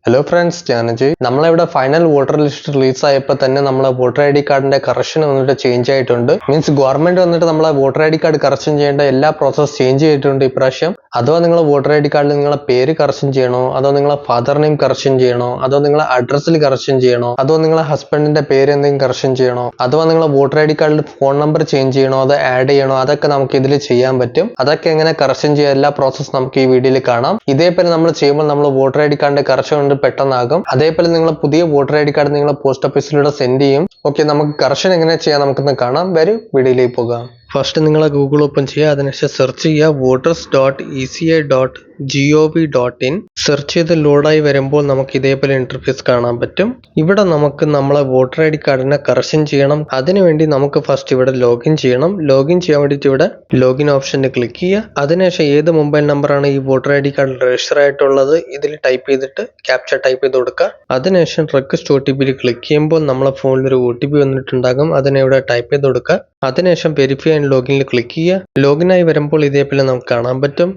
Hello friends, ജാനജി. നമ്മളിവിടെ final voter list release ആയപ്പോൾ തന്നെ നമ്മളെ വോട്ടർ ഐ ഡി കാർഡിന്റെ കറക്ഷൻ വന്നിട്ട് ചേഞ്ച് ആയിട്ടുണ്ട്. മീൻസ് ഗവൺമെന്റ് വന്നിട്ട് നമ്മളെ voter I D card correction ചെയ്യേണ്ട എല്ലാ പ്രോസസ് ചേഞ്ച് ചെയ്തിട്ടുണ്ട് ഇപ്രാവശ്യം. അഥവാ നിങ്ങൾ വോട്ടർ ഐ ഡി കാർഡിൽ നിങ്ങളെ പേര് കറക്ഷൻ ചെയ്യണോ, അതോ നിങ്ങളെ ഫാദർ നെയിം കറക്ഷൻ ചെയ്യണോ, അതോ നിങ്ങളെ അഡ്രസ്സിൽ കറക്ഷൻ ചെയ്യണോ, അതോ നിങ്ങളെ ഹസ്ബൻഡിന്റെ പേര് എന്തെങ്കിലും കറക്ഷൻ ചെയ്യണോ, അഥവാ നിങ്ങളെ വോട്ടർ ഐ ഡി കാർഡിൽ ഫോൺ നമ്പർ ചേഞ്ച് ചെയ്യണോ, അത് ആഡ് ചെയ്യണോ, അതൊക്കെ നമുക്ക് ഇതിൽ ചെയ്യാൻ പറ്റും. അതൊക്കെ എങ്ങനെ കറക്ഷൻ ചെയ്യുക, എല്ലാ പ്രോസസ് നമുക്ക് ഈ വീഡിയോയിൽ കാണാം. ഇതേപോലെ നമ്മൾ ചെയ്യുമ്പോൾ നമ്മൾ വോട്ടർ ഐ ഡി കാർഡിന്റെ കറക്ഷൻ കൊണ്ട് പെട്ടെന്നാകും. അതേപോലെ നിങ്ങൾ പുതിയ വോട്ടർ ഐ ഡി കാർഡ് നിങ്ങൾ പോസ്റ്റ് ഓഫീസിലൂടെ സെൻഡ് ചെയ്യും. ഓക്കെ, നമുക്ക് കറക്ഷൻ എങ്ങനെ ചെയ്യാം നമുക്കൊന്ന് കാണാം. വരും വീഡിയോയിലേക്ക് പോകാം. ഫസ്റ്റ് നിങ്ങൾ ഗൂഗിൾ ഓപ്പൺ ചെയ്യുക. അതിനുശേഷം സെർച്ച് ചെയ്യുക voters.eci.gov.in. സെർച്ച് ചെയ്ത് ലോഡായി വരുമ്പോൾ നമുക്ക് ഇതേപോലെ ഇന്റർഫേസ് കാണാൻ പറ്റും. ഇവിടെ നമുക്ക് നമ്മളെ വോട്ടർ ഐ ഡി കാർഡിനെ കറക്ഷൻ ചെയ്യണം. അതിനുവേണ്ടി നമുക്ക് ഫസ്റ്റ് ഇവിടെ ലോഗിൻ ചെയ്യണം. ലോഗിൻ ചെയ്യാൻ വേണ്ടിയിട്ട് ഇവിടെ ലോഗിൻ ഓപ്ഷനിൽ ക്ലിക്ക് ചെയ്യുക. അതിനുശേഷം ഏത് മൊബൈൽ നമ്പറാണ് ഈ വോട്ടർ ഐ ഡി കാർഡിൽ രജിസ്റ്റർ ആയിട്ടുള്ളത് ഇതിൽ ടൈപ്പ് ചെയ്തിട്ട് ക്യാപ്ചർ ടൈപ്പ് ചെയ്ത് കൊടുക്കുക. അതിനുശേഷം റിക്വസ്റ്റ് ഒ ടി പിയിൽ ക്ലിക്ക് ചെയ്യുമ്പോൾ നമ്മളെ ഫോണിൽ ഒരു ഒ ടി പി വന്നിട്ടുണ്ടാകും. അതിനെ ഇവിടെ ടൈപ്പ് ചെയ്ത് കൊടുക്കുക. അതിനുശേഷം വെരിഫൈ ആൻഡ് ലോഗിനിൽ ക്ലിക്ക് ചെയ്യുക. ലോഗിനായി വരുമ്പോൾ ഇതേപോലെ നമുക്ക് കാണാൻ പറ്റും.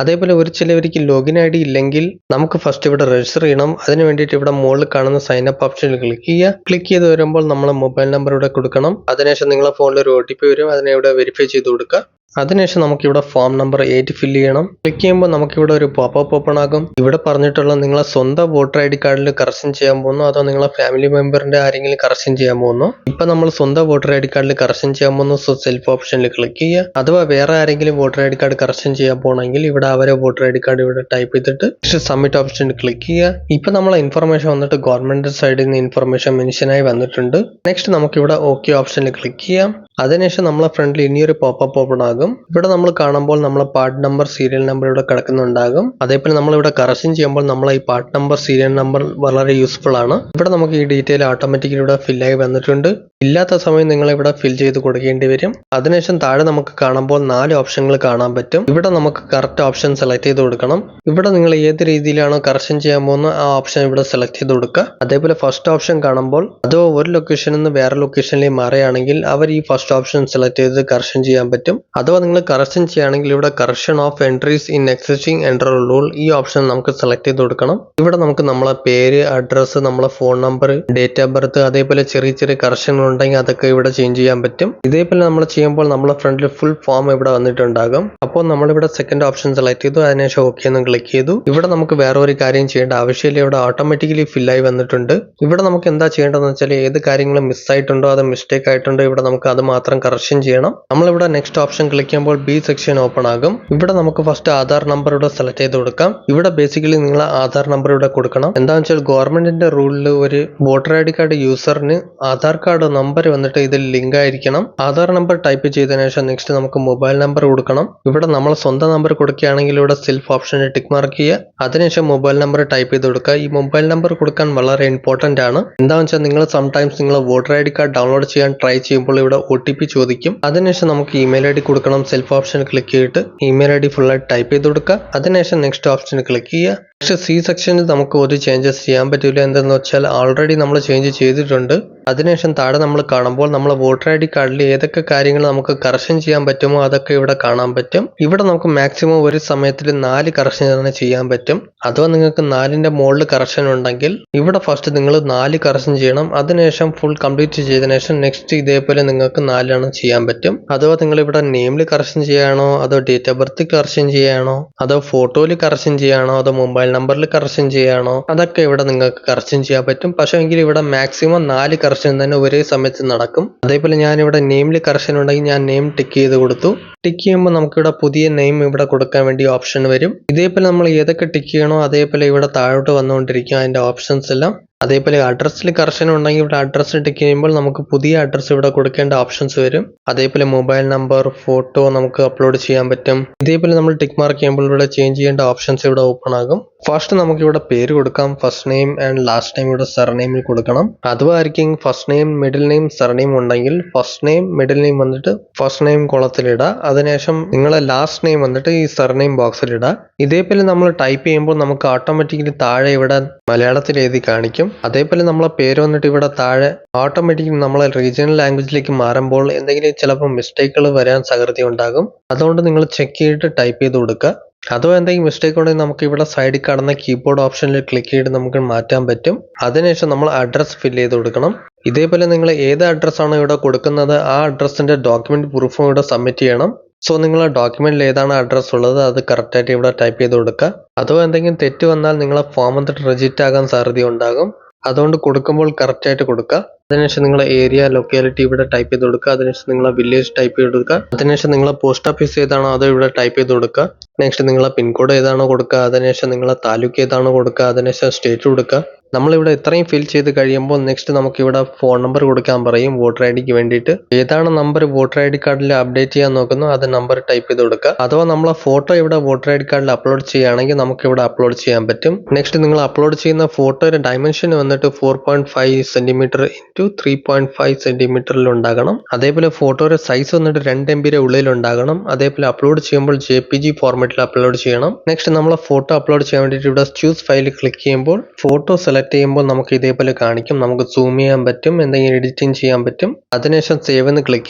അതേപോലെ ചിലവർക്ക് ലോഗിൻ ഐ ഡി ഇല്ലെങ്കിൽ നമുക്ക് ഫസ്റ്റ് ഇവിടെ രജിസ്റ്റർ ചെയ്യണം. അതിന് വേണ്ടിയിട്ട് ഇവിടെ മുകളിൽ കാണുന്ന സൈൻ അപ്പ് ഓപ്ഷനിൽ ക്ലിക്ക് ചെയ്യുക. ക്ലിക്ക് ചെയ്ത് വരുമ്പോൾ നമ്മളെ മൊബൈൽ നമ്പർ ഇവിടെ കൊടുക്കണം. അതിനുശേഷം നിങ്ങളെ ഫോണിൽ ഒരു ഒ ടി പി വരും. അതിനെ ഇവിടെ വെരിഫൈ ചെയ്ത് കൊടുക്കുക. അതിനുശേഷം നമുക്കിവിടെ ഫോം നമ്പർ 8 ഫില്ല് ചെയ്യണം. ക്ലിക്ക് ചെയ്യുമ്പോൾ നമുക്കിവിടെ ഒരു പോപ്പപ്പ് ഓപ്പൺ ആകും. ഇവിടെ പറഞ്ഞിട്ടുള്ള നിങ്ങളെ സ്വന്തം വോട്ടർ ഐ ഡി കാർഡിൽ കറക്ഷൻ ചെയ്യാൻ പോകുന്നു, അതോ നിങ്ങളെ ഫാമിലി മെമ്പറിന്റെ ആരെങ്കിലും കറക്ഷൻ ചെയ്യാൻ പോകുന്നു. ഇപ്പൊ നമ്മൾ സ്വന്തം വോട്ടർ ഐ ഡി കാർഡിൽ കറക്ഷൻ ചെയ്യാൻ പോകുന്നു. സോ സെൽഫ് ഓപ്ഷനിൽ ക്ലിക്ക് ചെയ്യുക. അഥവാ വേറെ ആരെങ്കിലും voter I D card correction ചെയ്യാൻ പോകണമെങ്കിൽ ഇവിടെ അവരെ വോട്ടർ ഐ ഡി കാർഡ് ഇവിടെ ടൈപ്പ് ചെയ്തിട്ട് സബ്മിറ്റ് ഓപ്ഷനിൽ ക്ലിക്ക് ചെയ്യുക. ഇപ്പൊ നമ്മളെ ഇൻഫർമേഷൻ വന്നിട്ട് ഗവൺമെന്റ് സൈഡിൽ നിന്ന് ഇൻഫർമേഷൻ മെൻഷനായി വന്നിട്ടുണ്ട്. നെക്സ്റ്റ് നമുക്കിവിടെ ഓക്കെ ഓപ്ഷനിൽ ക്ലിക്ക് ചെയ്യാം. അതിനുശേഷം നമ്മളെ ഫ്രണ്ടിൽ ഇനിയൊരു പോപ്പപ്പ് ഓപ്പൺ ആകും. ഇവിടെ നമ്മൾ കാണുമ്പോൾ നമ്മളെ പാർട്ട് നമ്പർ സീരിയൽ നമ്പർ ഇവിടെ കിടക്കുന്നുണ്ടാകും. അതേപോലെ നമ്മൾ ഇവിടെ കറക്ഷൻ ചെയ്യുമ്പോൾ നമ്മളെ ഈ പാർട്ട് നമ്പർ സീരിയൽ നമ്പർ വളരെ യൂസ്ഫുൾ ആണ്. ഇവിടെ നമുക്ക് ഈ ഡീറ്റെയിൽ ഓട്ടോമാറ്റിക്കലി ഇവിടെ ഫില്ലായി വന്നിട്ടുണ്ട്. ഇല്ലാത്ത സമയം നിങ്ങൾ ഇവിടെ ഫിൽ ചെയ്ത് കൊടുക്കേണ്ടി വരും. അതിനുശേഷം താഴെ നമുക്ക് കാണുമ്പോൾ 4 ഓപ്ഷനുകൾ കാണാൻ പറ്റും. ഇവിടെ നമുക്ക് കറക്റ്റ് ഓപ്ഷൻ സെലക്ട് ചെയ്ത് കൊടുക്കണം. ഇവിടെ നിങ്ങൾ ഏത് രീതിയിലാണോ കറക്ഷൻ ചെയ്യാൻ പോകുന്നത് ആ ഓപ്ഷൻ ഇവിടെ സെലക്ട് ചെയ്ത് കൊടുക്കുക. അതേപോലെ ഫസ്റ്റ് ഓപ്ഷൻ കാണുമ്പോൾ അതോ ഒരു ലൊക്കേഷനിൽ നിന്ന് വേറെ ലൊക്കേഷനിലേക്ക് മാറുകയാണെങ്കിൽ അവർ ഈ ഫസ്റ്റ് ഓപ്ഷൻ സെലക്ട് ചെയ്ത് കറക്ഷൻ ചെയ്യാൻ പറ്റും. അഥവാ നിങ്ങൾ കറക്ഷൻ ചെയ്യുകയാണെങ്കിൽ ഇവിടെ correction of entries in existing entry rule ഈ ഓപ്ഷൻ നമുക്ക് സെലക്ട് ചെയ്ത് കൊടുക്കണം. ഇവിടെ നമുക്ക് നമ്മളെ പേര്, അഡ്രസ്സ്, നമ്മളെ phone number, date of birth, അതേപോലെ ചെറിയ ചെറിയ കറക്ഷനുകൾ ഉണ്ടെങ്കിൽ അതൊക്കെ ഇവിടെ ചേഞ്ച് ചെയ്യാൻ പറ്റും. ഇതേപോലെ നമ്മൾ ചെയ്യുമ്പോൾ നമ്മളെ ഫ്രണ്ടിൽ ഫുൾ ഫോം ഇവിടെ വന്നിട്ടുണ്ടാകും. അപ്പോൾ നമ്മളിവിടെ സെക്കൻഡ് ഓപ്ഷൻ സെലക്ട് ചെയ്തു. അതിനുശേഷം ഓക്കെ എന്ന് ക്ലിക്ക് ചെയ്തു. ഇവിടെ നമുക്ക് വേറെ ഒരു കാര്യം ചെയ്യേണ്ട ആവശ്യമില്ല. ഇവിടെ ഓട്ടോമാറ്റിക്കലി ഫില്ലായി വന്നിട്ടുണ്ട്. ഇവിടെ നമുക്ക് എന്താ ചെയ്യേണ്ടതെന്ന് വെച്ചാൽ ഏത് കാര്യങ്ങളും മിസ്സായിട്ടുണ്ടോ അത് മിസ്റ്റേക്ക് ആയിട്ടുണ്ടോ ഇവിടെ നമുക്ക് അത് മാത്രം കറക്ഷൻ ചെയ്യണം. നമ്മളിവിടെ നെക്സ്റ്റ് ഓപ്ഷൻ ക്ലിക്ക് ചെയ്യുമ്പോൾ ബി സെക്ഷൻ ഓപ്പൺ ആകും. ഇവിടെ നമുക്ക് ഫസ്റ്റ് ആധാർ നമ്പർ ഇവിടെ സെലക്ട് ചെയ്ത് കൊടുക്കാം. ഇവിടെ ബേസിക്കലി നിങ്ങൾ ആധാർ നമ്പർ ഇവിടെ കൊടുക്കണം. എന്താണെന്ന് വെച്ചാൽ ഗവൺമെന്റിന്റെ റൂളിൽ ഒരു വോട്ടർ ഐ ഡി കാർഡ് യൂസറിന് ആധാർ കാർഡ് നമ്പർ വന്നിട്ട് ഇതിൽ ലിങ്ക് ആയിരിക്കണം. ആധാർ നമ്പർ ടൈപ്പ് ചെയ്തതിനു ശേഷം നെക്സ്റ്റ് നമുക്ക് മൊബൈൽ നമ്പർ കൊടുക്കണം. ഇവിടെ നമ്മൾ സ്വന്തം നമ്പർ കൊടുക്കുകയാണെങ്കിൽ ഇവിടെ സെൽഫ് ഓപ്ഷനിൽ ടിക്ക് മാർക്ക് ചെയ്യുക. അതിനുശേഷം മൊബൈൽ നമ്പർ ടൈപ്പ് ചെയ്ത് കൊടുക്കുക. ഈ മൊബൈൽ നമ്പർ കൊടുക്കാൻ വളരെ ഇമ്പോർട്ടന്റ് ആണ്. എന്താണെന്ന് വെച്ചാൽ നിങ്ങൾ സംടൈംസ് നിങ്ങൾ voter I D card download ചെയ്യാൻ ട്രൈ ചെയ്യുമ്പോൾ ഇവിടെ ഒ ടി പി ചോദിക്കും. അതിനുശേഷം നമുക്ക് ഇമെയിൽ ഐ ഡി കൊടുക്കണം. സെൽഫ് ഓപ്ഷനിൽ ക്ലിക്ക് ചെയ്തിട്ട് ഇമെയിൽ ഐ ഡി ഫുൾ ആയിട്ട് ടൈപ്പ് ചെയ്ത് കൊടുക്കുക. അതിനുശേഷം നെക്സ്റ്റ് ഓപ്ഷനിൽ ക്ലിക്ക് ചെയ്യുക. പക്ഷെ സി സെക്ഷനിൽ നമുക്ക് ഒരു ചേഞ്ചസ് ചെയ്യാൻ പറ്റില്ല. എന്തെന്ന് വെച്ചാൽ ഓൾറെഡി നമ്മൾ ചേഞ്ച് ചെയ്തിട്ടുണ്ട്. അതിനുശേഷം താഴെ നമ്മൾ കാണുമ്പോൾ നമ്മളെ വോട്ടർ ഐ ഡി കാർഡിൽ ഏതൊക്കെ കാര്യങ്ങൾ നമുക്ക് കറക്ഷൻ ചെയ്യാൻ പറ്റുമോ അതൊക്കെ ഇവിടെ കാണാൻ പറ്റും. ഇവിടെ നമുക്ക് മാക്സിമം ഒരു സമയത്തിൽ 4 കറക്ഷൻ തന്നെ ചെയ്യാൻ പറ്റും. അഥവാ നിങ്ങൾക്ക് 4ന്റെ മുകളിൽ കറക്ഷൻ ഉണ്ടെങ്കിൽ ഇവിടെ ഫസ്റ്റ് നിങ്ങൾ 4 കറക്ഷൻ ചെയ്യണം. അതിനുശേഷം ഫുൾ കംപ്ലീറ്റ് ചെയ്തതിനു ശേഷം നെക്സ്റ്റ് ഇതേപോലെ നിങ്ങൾക്ക് 4 ചെയ്യാൻ പറ്റും. അഥവാ നിങ്ങൾ ഇവിടെ നെയിമിൽ കറക്ഷൻ ചെയ്യാണോ, അതോ ഡേറ്റ് ഓഫ് ബർത്ത് കറക്ഷൻ ചെയ്യാണോ, അതോ ഫോട്ടോയിൽ കറക്ഷൻ ചെയ്യാണോ, അതോ മൊബൈൽ നമ്പറിൽ കറക്ഷൻ ചെയ്യാണോ, അതൊക്കെ ഇവിടെ നിങ്ങൾക്ക് കറക്ഷൻ ചെയ്യാൻ പറ്റും. പക്ഷേ എങ്കിൽ ഇവിടെ മാക്സിമം 4 കറക്ഷൻ തന്നെ ഒരേ സമയത്ത് നടക്കും. അതേപോലെ ഞാൻ ഇവിടെ നെയിമിൽ കറക്ഷൻ ഉണ്ടെങ്കിൽ ഞാൻ നെയിം ടിക്ക് ചെയ്ത് കൊടുത്തു. ടിക്ക് ചെയ്യുമ്പോൾ നമുക്കിവിടെ പുതിയ നെയിം ഇവിടെ കൊടുക്കാൻ വേണ്ടി ഓപ്ഷൻ വരും. ഇതേപോലെ നമ്മൾ ഏതൊക്കെ ടിക്ക് ചെയ്യണോ അതേപോലെ ഇവിടെ താഴോട്ട് വന്നുകൊണ്ടിരിക്കും അതിന്റെ ഓപ്ഷൻസ് എല്ലാം. അതേപോലെ അഡ്രസ്സിൽ കറക്ഷൻ ഉണ്ടെങ്കിൽ ഇവിടെ അഡ്രസ്സ് ടിക്ക് ചെയ്യുമ്പോൾ നമുക്ക് പുതിയ അഡ്രസ്സ് ഇവിടെ കൊടുക്കേണ്ട ഓപ്ഷൻസ് വരും. അതേപോലെ മൊബൈൽ നമ്പർ, ഫോട്ടോ നമുക്ക് അപ്ലോഡ് ചെയ്യാൻ പറ്റും. ഇതേപോലെ നമ്മൾ ടിക്ക് മാർക്ക് ചെയ്യുമ്പോൾ ഇവിടെ ചേഞ്ച് ചെയ്യേണ്ട ഓപ്ഷൻസ് ഇവിടെ ഓപ്പൺ ആകും. ഫസ്റ്റ് നമുക്ക് ഇവിടെ പേര് കൊടുക്കാം. First name and last name ഇവിടെ സർനെയിമിൽ കൊടുക്കണം. അഥവാ ആയിരിക്കും first name, middle name, surname ഉണ്ടെങ്കിൽ ഫസ്റ്റ് നെയിം, മിഡിൽ നെയിം വന്നിട്ട് ഫസ്റ്റ് നെയിം കോളത്തിലിടുക. അതിനുശേഷം നിങ്ങളെ ലാസ്റ്റ് നെയിം വന്നിട്ട് ഈ സർനെയിം ബോക്സിലിടുക. ഇതേപോലെ നമ്മൾ ടൈപ്പ് ചെയ്യുമ്പോൾ നമുക്ക് ഓട്ടോമാറ്റിക്കലി താഴെ ഇവിടെ മലയാളത്തിൽ എഴുതി കാണിക്കും. അതേപോലെ നമ്മളെ പേര് വന്നിട്ട് ഇവിടെ താഴെ ഓട്ടോമാറ്റിക്കലി നമ്മളെ റീജിയണൽ ലാംഗ്വേജിലേക്ക് മാറുമ്പോൾ എന്തെങ്കിലും ചിലപ്പോൾ മിസ്റ്റേക്കുകൾ വരാൻ സാധ്യത ഉണ്ടാകും. അതുകൊണ്ട് നിങ്ങൾ ചെക്ക് ചെയ്തിട്ട് ടൈപ്പ് ചെയ്ത് കൊടുക്കുക. അഥവാ എന്തെങ്കിലും മിസ്റ്റേക്ക് ഉണ്ടെങ്കിൽ നമുക്ക് ഇവിടെ സൈഡിൽ കാണുന്ന കീബോർഡ് ഓപ്ഷനിൽ ക്ലിക്ക് ചെയ്ത് നമുക്ക് മാറ്റാൻ പറ്റും. അതിനുശേഷം നമ്മൾ അഡ്രസ്സ് ഫില്ല് ചെയ്ത് കൊടുക്കണം. ഇതേപോലെ നിങ്ങൾ ഏത് അഡ്രസ്സാണോ ഇവിടെ കൊടുക്കുന്നത് ആ അഡ്രസ്സിന്റെ ഡോക്യുമെന്റ് പ്രൂഫും ഇവിടെ സബ്മിറ്റ് ചെയ്യണം. സോ നിങ്ങളെ ഡോക്യുമെന്റിൽ ഏതാണ് അഡ്രസ്സ് ഉള്ളത് അത് കറക്റ്റായിട്ട് ഇവിടെ ടൈപ്പ് ചെയ്ത് കൊടുക്കുക. അഥവാ എന്തെങ്കിലും തെറ്റ് വന്നാൽ നിങ്ങളെ ഫോം എന്നിട്ട് റിജക്റ്റ് ആകാൻ സാധ്യത ഉണ്ടാകും. അതുകൊണ്ട് കൊടുക്കുമ്പോൾ കറക്റ്റായിട്ട് കൊടുക്കുക. അതിനുശേഷം നിങ്ങളെ ഏരിയ ലൊക്കാലിറ്റി ഇവിടെ ടൈപ്പ് ചെയ്ത് കൊടുക്കുക. അതിനുശേഷം നിങ്ങളെ വില്ലേജ് ടൈപ്പ് ചെയ്ത് കൊടുക്കുക. അതിനുശേഷം നിങ്ങളെ പോസ്റ്റ് ഓഫീസ് ഏതാണോ അത് ഇവിടെ ടൈപ്പ് ചെയ്ത് കൊടുക്കുക. നെക്സ്റ്റ് നിങ്ങളെ പിൻകോഡ് ഏതാണോ കൊടുക്കുക, അതിനുശേഷം നിങ്ങളെ താലൂക്ക് ഏതാണോ കൊടുക്കുക, അതിനുശേഷം സ്റ്റേറ്റ് കൊടുക്കുക. നമ്മളിവിടെ ഇത്രയും ഫിൽ ചെയ്ത് കഴിയുമ്പോൾ നെക്സ്റ്റ് നമുക്കിവിടെ ഫോൺ നമ്പർ കൊടുക്കാൻ പറയും വോട്ടർ ഐ ഡിക്ക് വേണ്ടിയിട്ട്. ഏതാണ് നമ്പർ വോട്ടർ ഐ ഡി കാർഡിൽ അപ്ഡേറ്റ് ചെയ്യാൻ നോക്കുന്നു അത് നമ്പർ ടൈപ്പ് ചെയ്ത് കൊടുക്കുക. അഥവാ നമ്മളെ ഫോട്ടോ ഇവിടെ വോട്ടർ ഐ ഡി കാർഡിൽ അപ്ലോഡ് ചെയ്യുകയാണെങ്കിൽ നമുക്ക് ഇവിടെ അപ്ലോഡ് ചെയ്യാൻ പറ്റും. നെക്സ്റ്റ് നിങ്ങൾ അപ്ലോഡ് ചെയ്യുന്ന ഫോട്ടോയുടെ ഡയമെൻഷൻ വന്നിട്ട് 4.5 സെന്റിമീറ്റർ ഇൻറ്റു 3.5 സെന്റിമീറ്ററിൽ ഉണ്ടാകണം. അതേപോലെ ഫോട്ടോയുടെ സൈസ് വന്നിട്ട് 2 MB ഉള്ളിൽ ഉണ്ടാകണം. അതേപോലെ അപ്ലോഡ് ചെയ്യുമ്പോൾ JPG ഫോർമാറ്റിൽ അപ്ലോഡ് ചെയ്യണം. നെക്സ്റ്റ് നമ്മളെ ഫോട്ടോ അപ്ലോഡ് ചെയ്യാൻ വേണ്ടിയിട്ട് ഇവിടെ ചൂസ് ഫയൽ ക്ലിക്ക് ചെയ്യുമ്പോൾ ഫോട്ടോ സെലക്ട് ചെയ്യുമ്പോൾ നമുക്ക് ഇതേപോലെ കാണിക്കും. നമുക്ക് സൂം ചെയ്യാൻ പറ്റും, എന്തെങ്കിലും എഡിറ്റിംഗ് ചെയ്യാൻ പറ്റും. അതിനുശേഷം സേവ് എന്ന് ക്ലിക്ക്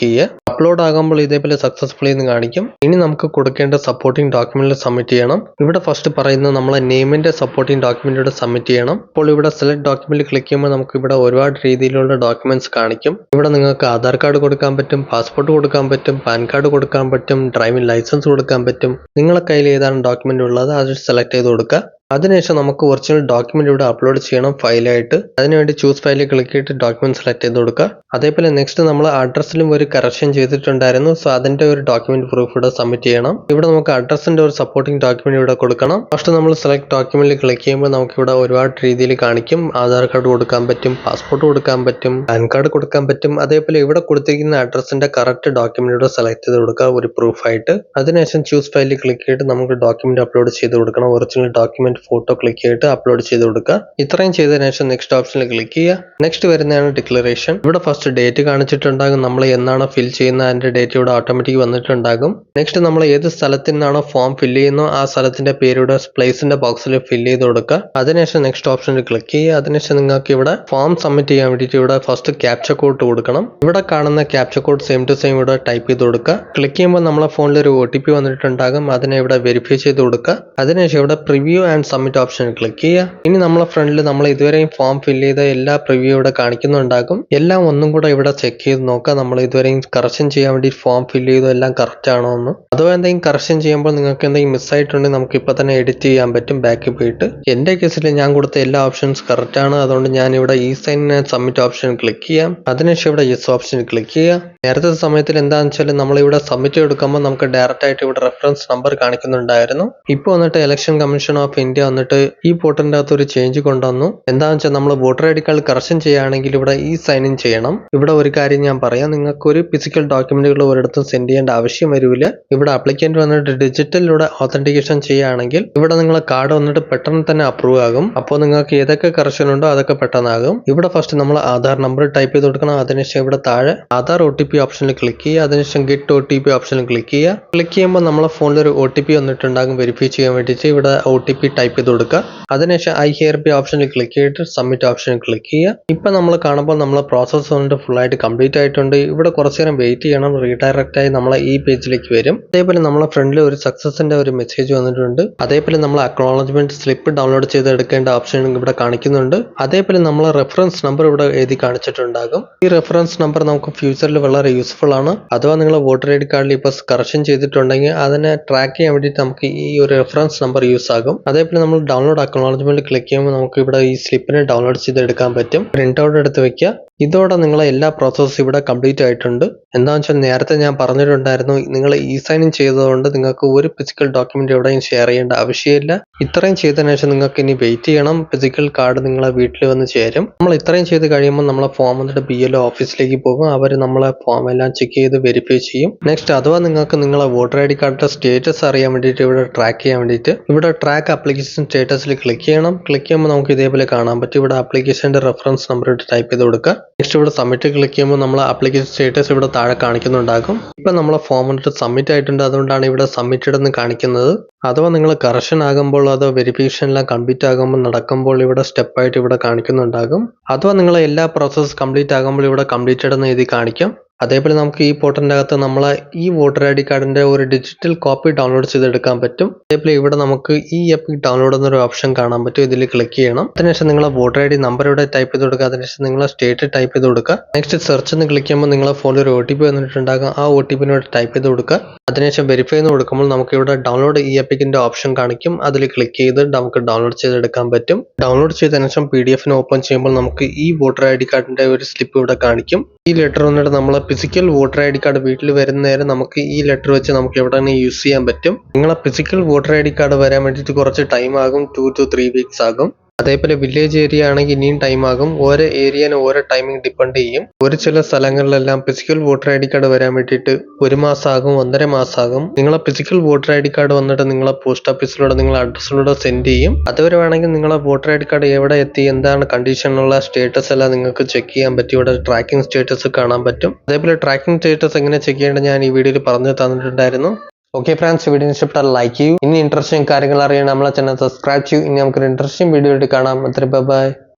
ചെയ്യുക. അപ്ലോഡ് ആകുമ്പോൾ ഇതേപോലെ സക്സസ്ഫുള്ളി എന്ന് കാണിക്കും. ഇനി നമുക്ക് കൊടുക്കേണ്ട സപ്പോർട്ടിംഗ് ഡോക്യുമെന്റിൽ സബ്മിറ്റ് ചെയ്യണം. ഇവിടെ ഫസ്റ്റ് പറയുന്നത് നമ്മളെ നെയിമിന്റെ സപ്പോർട്ടിംഗ് ഡോക്യുമെന്റ് ഇവിടെ സബ്മിറ്റ് ചെയ്യണം. അപ്പോൾ ഇവിടെ സെലക്ട് ഡോക്യുമെന്റ് ക്ലിക്ക് ചെയ്യുമ്പോൾ നമുക്ക് ഇവിടെ ഒരുപാട് രീതിയിലുള്ള ഡോക്യുമെന്റ്സ് കാണിക്കും. ഇവിടെ നിങ്ങൾക്ക് ആധാർ കാർഡ് കൊടുക്കാൻ പറ്റും, പാസ്പോർട്ട് കൊടുക്കാൻ പറ്റും, പാൻ കാർഡ് കൊടുക്കാൻ പറ്റും, ഡ്രൈവിംഗ് ലൈസൻസ് കൊടുക്കാൻ പറ്റും. നിങ്ങളെ കയ്യിൽ ഏതാണ് ഡോക്യുമെന്റ് ഉള്ളത് അത് സെലക്ട് ചെയ്ത് കൊടുക്കുക. അതിനുശേഷം നമുക്ക് ഒറിജിനൽ ഡോക്യുമെന്റ് ഇവിടെ അപ്ലോഡ് ചെയ്യണം ഫയലായിട്ട്. അതിനുവേണ്ടി ചൂസ് ഫയലിൽ ക്ലിക്ക് ചെയ്തിട്ട് ഡോക്യുമെന്റ് സെലക്ട് ചെയ്ത് കൊടുക്കുക. അതേപോലെ നെക്സ്റ്റ് നമ്മൾ അഡ്രസ്സിലും ഒരു കറക്ഷൻ ചെയ്തിട്ടുണ്ടായിരുന്നു. സോ അതിന്റെ ഒരു ഡോക്യുമെന്റ് പ്രൂഫ് ഇവിടെ സബ്മിറ്റ് ചെയ്യണം. ഇവിടെ നമുക്ക് അഡ്രസ്സിന്റെ ഒരു സപ്പോർട്ടിംഗ് ഡോക്യുമെന്റ് ഇവിടെ കൊടുക്കണം. ഫസ്റ്റ് നമ്മൾ സെലക്ട് ഡോക്യുമെന്റിൽ ക്ലിക്ക് ചെയ്യുമ്പോൾ നമുക്ക് ഇവിടെ ഒരുപാട് രീതിയിൽ കാണിക്കും. ആധാർ കാർഡ് കൊടുക്കാൻ പറ്റും, പാസ്പോർട്ട് കൊടുക്കാൻ പറ്റും, പാൻ കാർഡ് കൊടുക്കാൻ പറ്റും. അതേപോലെ ഇവിടെ കൊടുത്തിരിക്കുന്ന അഡ്രസ്സിന്റെ കറക്റ്റ് ഡോക്യുമെന്റ് ഇവിടെ സെലക്ട് ചെയ്ത് കൊടുക്കുക ഒരു പ്രൂഫായിട്ട്. അതിനുശേഷം ചൂസ് ഫയലിൽ ക്ലിക്ക് ചെയ്തിട്ട് നമുക്ക് ഡോക്യുമെന്റ് അപ്ലോഡ് ചെയ്ത് കൊടുക്കണം. ഒറിജിനൽ ഡോക്യുമെന്റ് ഫോട്ടോ ക്ലിക്ക് ചെയ്തിട്ട് അപ്ലോഡ് ചെയ്ത് കൊടുക്കുക. ഇത്രയും ചെയ്തതിനു ശേഷം നെക്സ്റ്റ് ഓപ്ഷനിൽ ക്ലിക്ക് ചെയ്യുക. നെക്സ്റ്റ് വരുന്നതാണ് ഡിക്ലറേഷൻ. ഇവിടെ ഫസ്റ്റ് ഡേറ്റ് കാണിച്ചിട്ടുണ്ടാകും. നമ്മൾ എന്നാണ് ഫിൽ ചെയ്യുന്ന അതിന്റെ ഡേറ്റ് ഇവിടെ ഓട്ടോമാറ്റിക് വന്നിട്ടുണ്ടാകും. നെക്സ്റ്റ് നമ്മൾ ഏത് സ്ഥലത്തിൽ നിന്നാണോ ഫോം ഫിൽ ചെയ്യുന്നോ ആ സ്ഥലത്തിന്റെ പേര് ഇവിടെ പ്ലേസിന്റെ ബോക്സിൽ ഫിൽ ചെയ്ത് കൊടുക്കുക. അതിനുശേഷം നെക്സ്റ്റ് ഓപ്ഷനിൽ ക്ലിക്ക് ചെയ്യുക. അതിനുശേഷം നിങ്ങൾക്ക് ഇവിടെ ഫോം സബ്മിറ്റ് ചെയ്യാൻ വേണ്ടിയിട്ട് ഇവിടെ ഫസ്റ്റ് ക്യാപ്ച കോഡ് കൊടുക്കണം. ഇവിടെ കാണുന്ന captcha code same to same ഇവിടെ ടൈപ്പ് ചെയ്ത് കൊടുക്കുക. ക്ലിക്ക് ചെയ്യുമ്പോൾ നമ്മളെ ഫോണിൽ ഒരു OTP വന്നിട്ടുണ്ടാകും. അതിനെ ഇവിടെ വെരിഫൈ ചെയ്ത് കൊടുക്കുക. അതിനുശേഷം ഇവിടെ preview and submit option click ചെയ്യുക. ഇനി നമ്മളെ ഫ്രണ്ടിൽ നമ്മൾ ഇതുവരെയും ഫോം ഫിൽ ചെയ്ത എല്ലാ പ്രിവ്യൂ ഇവിടെ കാണിക്കുന്നുണ്ടാകും. എല്ലാം ഒന്നും കൂടെ ഇവിടെ ചെക്ക് ചെയ്ത് നോക്കുക. നമ്മൾ ഇതുവരെയും കറക്ഷൻ ചെയ്യാൻ വേണ്ടി ഫോം ഫിൽ ചെയ്തു എല്ലാം കറക്റ്റ് ആണോ എന്ന്. അഥവാ എന്തെങ്കിലും കറക്ഷൻ ചെയ്യുമ്പോൾ നിങ്ങൾക്ക് എന്തെങ്കിലും മിസ്സായിട്ടുണ്ടെങ്കിൽ നമുക്ക് ഇപ്പൊ തന്നെ എഡിറ്റ് ചെയ്യാൻ പറ്റും ബാക്കിൽ പോയിട്ട്. എന്റെ കേസിൽ ഞാൻ കൊടുത്ത എല്ലാ ഓപ്ഷൻസ് കറക്റ്റ് ആണ്. അതുകൊണ്ട് ഞാൻ ഇവിടെ ഈ sign and submit option click ചെയ്യാം. അതിനുശേഷം ഇവിടെ യെസ് ഓപ്ഷൻ ക്ലിക്ക് ചെയ്യുക. നേരത്തെ സമയത്തിൽ എന്താണെന്ന് വെച്ചാൽ നമ്മൾ ഇവിടെ സബ്മിറ്റ് കൊടുക്കുമ്പോൾ നമുക്ക് ഡയറക്റ്റ് ആയിട്ട് ഇവിടെ റെഫറൻസ് നമ്പർ കാണിക്കുന്നുണ്ടായിരുന്നു. ഇപ്പൊ വന്നിട്ട് ഇലക്ഷൻ കമ്മീഷൻ ഓഫ് ഇന്ത്യ വന്നിട്ട് ഈ പോർട്ടലിന്റെ അകത്ത് ഒരു ചേഞ്ച് കൊണ്ടുവന്നു. എന്താണെന്ന് വെച്ചാൽ നമ്മൾ voter I D card correction ചെയ്യുകയാണെങ്കിൽ ഇവിടെ ഈ സൈൻ ഇൻ ചെയ്യണം. ഇവിടെ ഒരു കാര്യം ഞാൻ പറയാം, നിങ്ങൾക്ക് ഒരു ഫിസിക്കൽ ഡോക്യുമെന്റുകൾ ഒരിടത്തും സെൻഡ് ചെയ്യേണ്ട ആവശ്യം വരില്ല. ഇവിടെ അപ്ലിക്കന്റ് വന്നിട്ട് ഡിജിറ്റലിലൂടെ ഓതന്റിക്കേഷൻ ചെയ്യുകയാണെങ്കിൽ ഇവിടെ നിങ്ങളെ കാർഡ് വന്നിട്ട് പെട്ടെന്ന് തന്നെ അപ്രൂവ് ആകും. അപ്പോൾ നിങ്ങൾക്ക് ഏതൊക്കെ കറക്ഷൻ ഉണ്ടോ അതൊക്കെ പെട്ടെന്നാകും. ഇവിടെ ഫസ്റ്റ് നമ്മൾ ആധാർ നമ്പർ ടൈപ്പ് ചെയ്ത് കൊടുക്കണം. അതിനുശേഷം ഇവിടെ താഴെ ആധാർ OTP ഓപ്ഷനിൽ ക്ലിക്ക് ചെയ്യുക. അതിനുശേഷം ഗെറ്റ് OTP ഓപ്ഷനിൽ ക്ലിക്ക് ചെയ്യുക. ക്ലിക്ക് ചെയ്യുമ്പോൾ നമ്മളെ ഫോണിൽ ഒരു OTP വന്നിട്ടുണ്ടാകും വെരിഫൈ ചെയ്യാൻ വേണ്ടിയിട്ട്. ഇവിടെ OTP ടൈപ്പ് ചെയ്ത് കൊടുക്കുക. അതിനുശേഷം ഐ ഹിയർ ബി ഓപ്ഷനിൽ ക്ലിക്ക് ചെയ്തിട്ട് സബ്മിറ്റ് ഓപ്ഷനിൽ ക്ലിക്ക് ചെയ്യുക. ഇപ്പൊ നമ്മൾ കാണുമ്പോൾ നമ്മളെ പ്രോസസ്സ് വന്നിട്ട് ഫുൾ ആയിട്ട് കംപ്ലീറ്റ് ആയിട്ടുണ്ട്. ഇവിടെ കുറച്ചു നേരം വെയിറ്റ് ചെയ്യണം. റീഡയറക്റ്റ് ആയി നമ്മളെ ഈ പേജിലേക്ക് വരും. അതേപോലെ നമ്മളെ ഫ്രണ്ടിൽ ഒരു സക്സസിന്റെ ഒരു മെസ്സേജ് വന്നിട്ടുണ്ട്. അതേപോലെ നമ്മൾ അക്നോളജ്മെന്റ് സ്ലിപ്പ് ഡൗൺലോഡ് ചെയ്ത് എടുക്കേണ്ട ഓപ്ഷൻ ഇവിടെ കാണിക്കുന്നുണ്ട്. അതേപോലെ നമ്മളെ റെഫറൻസ് നമ്പർ ഇവിടെ എഴുതി കാണിച്ചിട്ടുണ്ടാകും. ഈ റെഫറൻസ് നമ്പർ നമുക്ക് ഫ്യൂച്ചറിൽ വളരെ യൂസ്ഫുൾ ആണ്. അഥവാ നിങ്ങൾ വോട്ടർ ഐ ഡി കാർഡിൽ ഇപ്പൊ കറക്ഷൻ ചെയ്തിട്ടുണ്ടെങ്കിൽ അതിനെ ട്രാക്ക് ചെയ്യാൻ വേണ്ടിയിട്ട് നമുക്ക് ഈ ഒരു റെഫറൻസ് നമ്പർ യൂസ് ആകും. അതേപോലെ നമ്മൾ ഡൗൺലോഡ് അക്നോളജ്മെന്റ് ക്ലിക്ക് ചെയ്യുമ്പോൾ നമുക്ക് ഇവിടെ ഈ സ്ലിപ്പിനെ ഡൗൺലോഡ് ചെയ്ത് എടുക്കാൻ പറ്റും. പ്രിന്റ് ഔട്ട് എടുത്ത് വെക്കുക. ഇതോടെ നിങ്ങളെ എല്ലാ പ്രോസസ്സും ഇവിടെ കംപ്ലീറ്റ് ആയിട്ടുണ്ട്. എന്താണെന്ന് വെച്ചാൽ നേരത്തെ ഞാൻ പറഞ്ഞിട്ടുണ്ടായിരുന്നു, നിങ്ങൾ ഇ സൈൻ ഇൻ ചെയ്തതുകൊണ്ട് നിങ്ങൾക്ക് ഒരു ഫിസിക്കൽ ഡോക്യുമെന്റ് എവിടെയും ഷെയർ ചെയ്യേണ്ട ആവശ്യമില്ല. ഇത്രയും ചെയ്തതിനു ശേഷം നിങ്ങൾക്ക് ഇനി വെയിറ്റ് ചെയ്യണം. ഫിസിക്കൽ കാർഡ് നിങ്ങളെ വീട്ടിൽ വന്ന് ചേരും. നമ്മൾ ഇത്രയും ചെയ്ത് കഴിയുമ്പോൾ നമ്മളെ ഫോം വന്നിട്ട് BLO ഓഫീസിലേക്ക് പോകും. അവർ നമ്മളെ ഫോം എല്ലാം ചെക്ക് ചെയ്ത് വെരിഫൈ ചെയ്യും. നെക്സ്റ്റ് അഥവാ നിങ്ങൾക്ക് നിങ്ങളെ വോട്ടർ ഐ ഡി കാർഡിന്റെ സ്റ്റേറ്റസ് അറിയാൻ വേണ്ടിയിട്ട് ഇവിടെ ട്രാക്ക് ചെയ്യാൻ വേണ്ടിയിട്ട് ഇവിടെ ട്രാക്ക് ആപ്ലിക്കേഷൻ സ്റ്റേറ്റസിൽ ക്ലിക്ക് ചെയ്യണം. ക്ലിക്ക് ചെയ്യുമ്പോൾ നമുക്ക് ഇതേപോലെ കാണാൻ പറ്റും. ഇവിടെ ആപ്ലിക്കേഷന്റെ റെഫറൻസ് നമ്പർ ഇട്ട് ടൈപ്പ് ചെയ്ത് കൊടുക്കുക. നെക്സ്റ്റ് ഇവിടെ സബ്മിറ്റ് ക്ലിക്ക് ചെയ്യുമ്പോൾ നമ്മൾ ആപ്ലിക്കേഷൻ സ്റ്റേറ്റസ് ഇവിടെ താഴെ കാണിക്കുന്നുണ്ടാകും. ഇപ്പൊ നമ്മളെ ഫോം വന്നിട്ട് സബ്മിറ്റ് ആയിട്ടുണ്ട്. അതുകൊണ്ടാണ് ഇവിടെ സബ്മിറ്റഡ് എന്ന് കാണിക്കുന്നത്. അഥവാ നിങ്ങൾ കറക്ഷൻ ആകുമ്പോൾ അതോ വെരിഫിക്കേഷൻ എല്ലാം കംപ്ലീറ്റ് ആകുമ്പോൾ നടക്കുമ്പോൾ ഇവിടെ സ്റ്റെപ്പായിട്ട് ഇവിടെ കാണിക്കുന്നുണ്ടാകും. അഥവാ നിങ്ങൾ എല്ലാ പ്രോസസ്സ് കംപ്ലീറ്റ് ആകുമ്പോൾ ഇവിടെ കംപ്ലീറ്റഡ് എന്ന് എഴുതി കാണിക്കും. അതേപോലെ നമുക്ക് ഈ പോർട്ടലിൻ്റെ അകത്ത് നമ്മളെ ഈ വോട്ടർ ഐ ഡി കാർഡിൻ്റെ ഒരു ഡിജിറ്റൽ കോപ്പി ഡൗൺലോഡ് ചെയ്തെടുക്കാൻ പറ്റും. അതേപോലെ ഇവിടെ നമുക്ക് ഈ എപ്പിക് ഡൗൺലോഡ് എന്നൊരു ഓപ്ഷൻ കാണാൻ പറ്റും. ഇതിൽ ക്ലിക്ക് ചെയ്യണം. അതിനുശേഷം നിങ്ങളെ വോട്ടർ ഐ ഡി നമ്പർ ഇവിടെ ടൈപ്പ് ചെയ്ത് കൊടുക്കുക. അതിനുശേഷം നിങ്ങളെ സ്റ്റേറ്റ് ടൈപ്പ് ചെയ്ത് കൊടുക്കുക. നെക്സ്റ്റ് സെർച്ച് എന്ന് ക്ലിക്ക് ചെയ്യുമ്പോൾ നിങ്ങളെ ഫോണിൽ ഒരു OTP വന്നിട്ടുണ്ടാകും. ആ OTP ഇവിടെ ടൈപ്പ് ചെയ്ത് കൊടുക്കുക. അതിനുശേഷം വെരിഫൈ എന്ന് കൊടുക്കുമ്പോൾ നമുക്ക് ഇവിടെ ഡൗൺലോഡ് ഈ എപ്പിക്കിന്റെ ഓപ്ഷൻ കാണിക്കും. അതിൽ ക്ലിക്ക് ചെയ്ത് നമുക്ക് ഡൗൺലോഡ് ചെയ്തെടുക്കാൻ പറ്റും. ഡൗൺലോഡ് ചെയ്തതിനു ശേഷം PDF ഓപ്പൺ ചെയ്യുമ്പോൾ നമുക്ക് ഈ വോട്ടർ ഐ ഡി കാർഡിന്റെ ഒരു സ്ലിപ്പ് ഇവിടെ കാണിക്കും. ഈ ലെറ്റർ വന്നിട്ട് നമ്മളെ physical voter I D card വീട്ടിൽ വരുന്ന നേരം നമുക്ക് ഈ ലെറ്റർ വെച്ച് നമുക്ക് എവിടെയാണ് യൂസ് ചെയ്യാൻ പറ്റും. നിങ്ങളെ physical voter I D card വരാൻ വേണ്ടിയിട്ട് കുറച്ച് ടൈം ആകും. 2 to 3 വീക്സ് ആകും. അതേപോലെ വില്ലേജ് ഏരിയ ആണെങ്കിൽ ഇനിയും ടൈം ആകും. ഓരോ ഏരിയന് ഓരോ ടൈമിംഗ് ഡിപ്പെൻഡ് ചെയ്യും. ചില സ്ഥലങ്ങളിലെല്ലാം physical voter I D card വരാൻ വേണ്ടിയിട്ട് 1 മാസം ആകും, 1.5 മാസം ആകും. നിങ്ങളെ physical voter I D card വന്നിട്ട് നിങ്ങളെ പോസ്റ്റ് ഓഫീസിലൂടെ നിങ്ങളെ അഡ്രസ്സിലൂടെ സെൻഡ് ചെയ്യും. അതുവരെ വേണമെങ്കിൽ നിങ്ങളെ വോട്ടർ ഐ ഡി കാർഡ് എവിടെ എത്തി, എന്താണ് കണ്ടീഷനുള്ള സ്റ്റേറ്റസ് എല്ലാം നിങ്ങൾക്ക് ചെക്ക് ചെയ്യാൻ പറ്റും. ഇവിടെ ട്രാക്കിംഗ് സ്റ്റേറ്റസ് കാണാൻ പറ്റും. അതേപോലെ ട്രാക്കിംഗ് സ്റ്റേറ്റസ് എങ്ങനെ ചെക്ക് ചെയ്യേണ്ടത് ഞാൻ ഈ വീഡിയോയിൽ പറഞ്ഞു തന്നിട്ടുണ്ടായിരുന്നു. ഓക്കെ ഫ്രണ്ട്സ്, വീഡിയോ ഇഷ്ടപ്പെട്ടാൽ ലൈക്ക് ചെയ്യൂ. ഇനി ഇൻട്രസ്റ്റിംഗ് കാര്യങ്ങൾ അറിയാൻ നമ്മളെ ചാനൽ സബ്സ്ക്രൈബ് ചെയ്യൂ. ഇനി നമുക്കൊരു ഇൻട്രസ്റ്റിംഗ് വീഡിയോ ആയിട്ട് കാണാം. അത്ര ബൈ.